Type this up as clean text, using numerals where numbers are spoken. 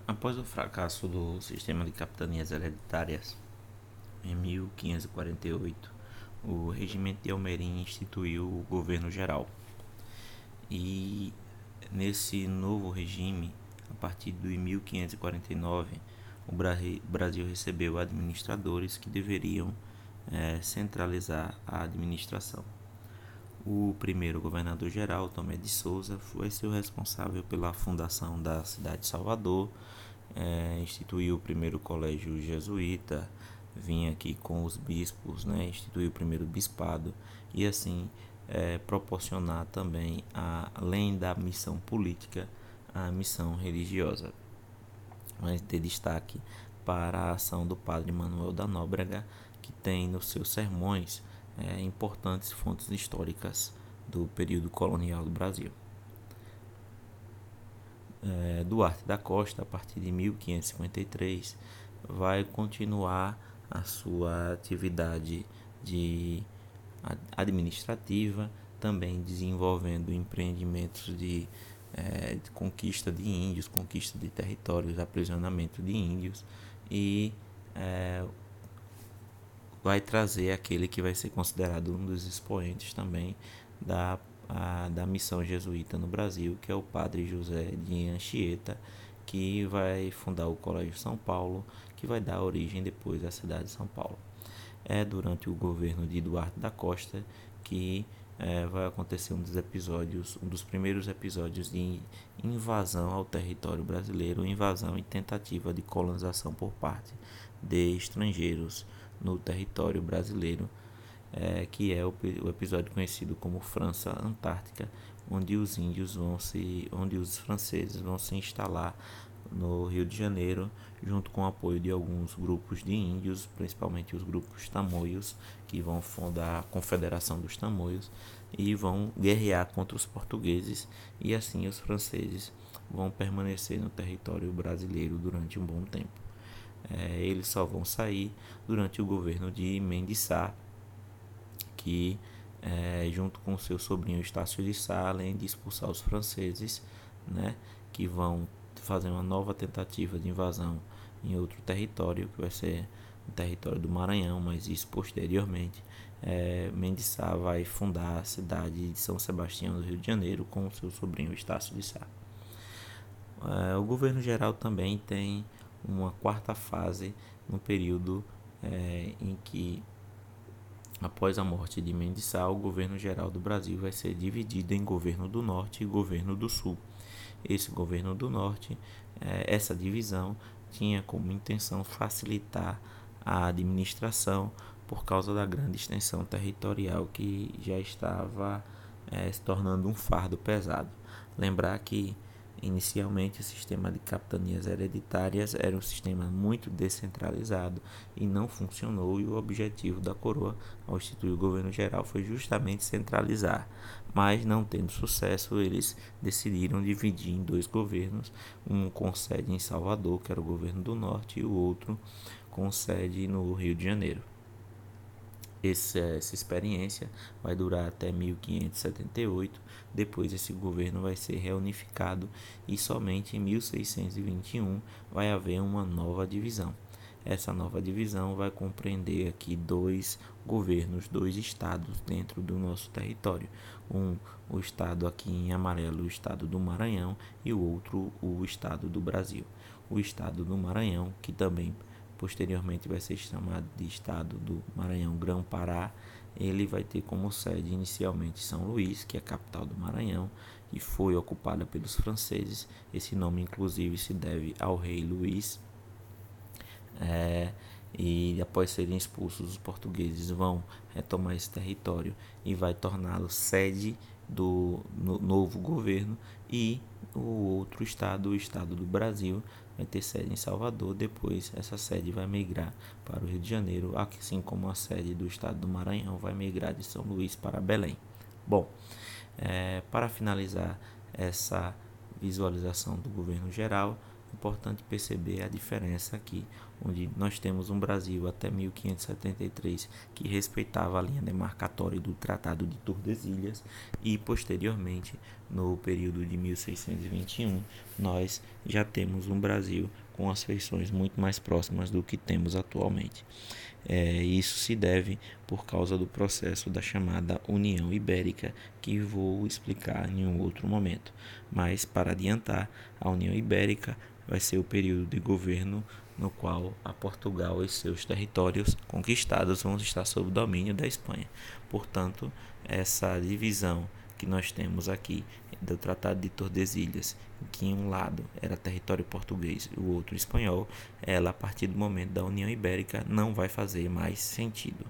Após o fracasso do sistema de capitanias hereditárias, em 1548, o regimento de Almerim instituiu o governo geral. E nesse novo regime, a partir de 1549, o Brasil recebeu administradores que deveriam centralizar a administração. O primeiro governador-geral, Tomé de Souza, foi seu responsável pela fundação da cidade de Salvador, instituiu o primeiro colégio jesuíta, vinha aqui com os bispos, instituiu o primeiro bispado e assim proporcionar também, além da missão política, a missão religiosa. Mas ter destaque para a ação do padre Manuel da Nóbrega, que tem nos seus sermões importantes fontes históricas do período colonial do Brasil. Duarte da Costa, a partir de 1553, vai continuar a sua atividade administrativa, também desenvolvendo empreendimentos de conquista de índios, conquista de territórios, aprisionamento de índios e vai trazer aquele que vai ser considerado um dos expoentes também da missão jesuíta no Brasil, que é o padre José de Anchieta, que vai fundar o Colégio São Paulo, que vai dar origem depois à cidade de São Paulo. É durante o governo de Duarte da Costa que vai acontecer um dos primeiros episódios de invasão ao território brasileiro, invasão e tentativa de colonização por parte de estrangeiros no território brasileiro, que é o episódio conhecido como França Antártica, onde onde os franceses vão se instalar no Rio de Janeiro, junto com o apoio de alguns grupos de índios, principalmente os grupos tamoios, que vão fundar a Confederação dos Tamoios e vão guerrear contra os portugueses, e assim os franceses vão permanecer no território brasileiro durante um bom tempo. Eles só vão sair durante o governo de Mendes Sá, que junto com seu sobrinho Estácio de Sá, além de expulsar os franceses, que vão fazer uma nova tentativa de invasão em outro território, que vai ser o território do Maranhão, mas isso posteriormente. Mendes Sá vai fundar a cidade de São Sebastião do Rio de Janeiro com seu sobrinho Estácio de Sá. O governo geral também tem uma quarta fase no período em que, após a morte de Mendes Sá, o governo geral do Brasil vai ser dividido em governo do Norte e governo do Sul. Esse governo do Norte, essa divisão tinha como intenção facilitar a administração por causa da grande extensão territorial que já estava se tornando um fardo pesado. Lembrar que inicialmente o sistema de capitanias hereditárias era um sistema muito descentralizado e não funcionou, e o objetivo da coroa ao instituir o governo geral foi justamente centralizar, mas não tendo sucesso, eles decidiram dividir em dois governos, um com sede em Salvador, que era o governo do Norte, e o outro com sede no Rio de Janeiro. Essa experiência vai durar até 1578. Depois esse governo vai ser reunificado e somente em 1621 vai haver uma nova divisão. Essa nova divisão vai compreender aqui dois governos, dois estados dentro do nosso território. O estado aqui em amarelo, o estado do Maranhão, e o outro, o estado do Brasil. O estado do Maranhão, que também posteriormente vai ser chamado de estado do Maranhão Grão-Pará, ele vai ter como sede inicialmente São Luís, que é a capital do Maranhão, e foi ocupada pelos franceses. Esse nome inclusive se deve ao rei Luís. E após serem expulsos, os portugueses vão retomar esse território e vai torná-lo sede do novo governo, e o outro estado, o estado do Brasil, vai ter sede em Salvador. Depois essa sede vai migrar para o Rio de Janeiro, assim como a sede do estado do Maranhão vai migrar de São Luís para Belém. Bom, para finalizar essa visualização do governo geral, é importante perceber a diferença aqui. onde nós temos um Brasil até 1573 que respeitava a linha demarcatória do Tratado de Tordesilhas e posteriormente, no período de 1621, nós já temos um Brasil com as feições muito mais próximas do que temos atualmente. Isso se deve por causa do processo da chamada União Ibérica, que vou explicar em um outro momento. Mas, para adiantar, a União Ibérica vai ser o período de governo no qual a Portugal e seus territórios conquistados vão estar sob o domínio da Espanha. Portanto, essa divisão que nós temos aqui do Tratado de Tordesilhas, em que um lado era território português e o outro espanhol, ela a partir do momento da União Ibérica não vai fazer mais sentido.